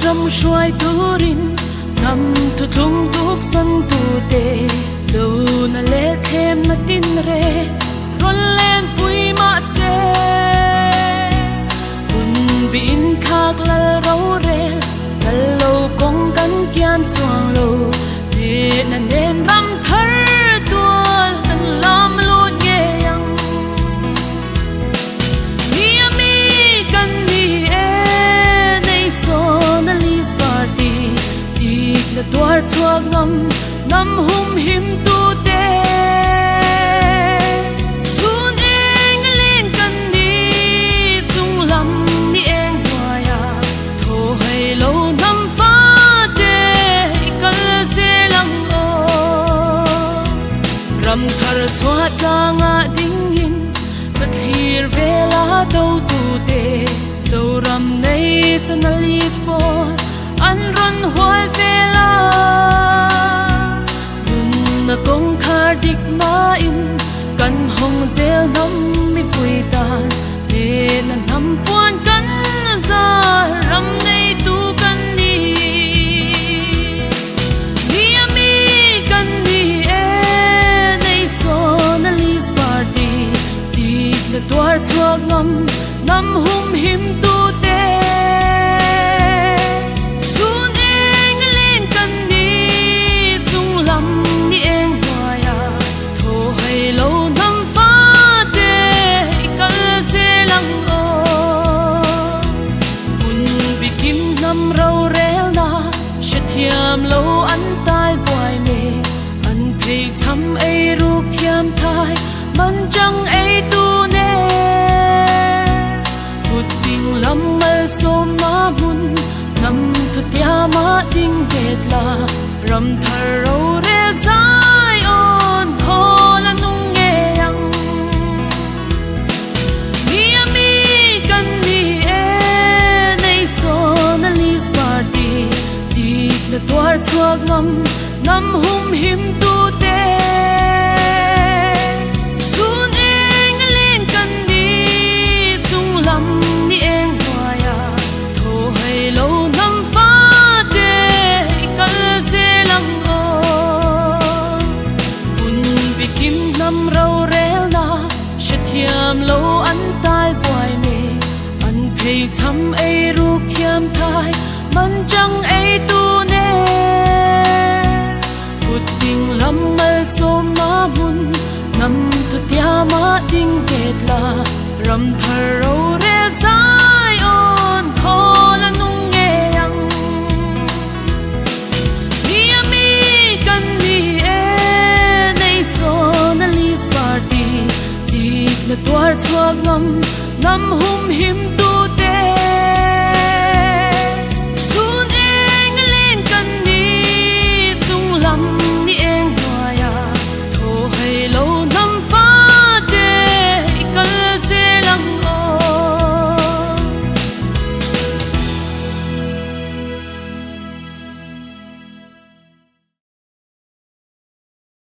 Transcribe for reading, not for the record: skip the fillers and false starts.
trầm xoay turin ngắm thu tung tuk san tu te đâu na lệ thêm na tin re rôn lên vui mà se un bin khak lal rau re lal lâu kong kan kian chuang lâu ne na nem ram thar tua an lam lu nghe yang mi ami kan mi e nei so na lis party dik na tuar chuak ngam nam hum him tu te chun eng len kan ni chung lam ni eng hoya tho hai lo nam fa te kal se lang o ram thar chuat ka nga ding in ka thir vela do tu te so ram nei sanalis po an ron hoi vela na kong khar dik ma in kan hong zel nam mi pui tan ne na nam puan kan za ram nei tu kan ni mi ami kan ni e nei so na lis party dik na tuar chuak ngam nam hum him tu te thiam lâu an tai quay mê an phê chăm ấy ruột thiam thai man trăng ấy tu nè một tình lâm mơ xô má mun ngắm thu tia má tình kết la ram thar râu re zai on khó là nung nghe yang mi ami kan ni e nei so na lis party na tuar chuak ngam nam hum him tu te chun eng len kan ni chung lam ni eng hoya tho hai lo nam fa te kal se lang o un bikin nam rau rel na shathiam lo an tai quay me an phei cham ei ruk thiam thai man chang ei tu lâm mơ xô má mun ngắm thu tia má đinh kết la ram thar râu re zai on khó là nung nghe yang mi ami kan ni e nei so na lis party dik na tuar chuak ngam nam hum him tu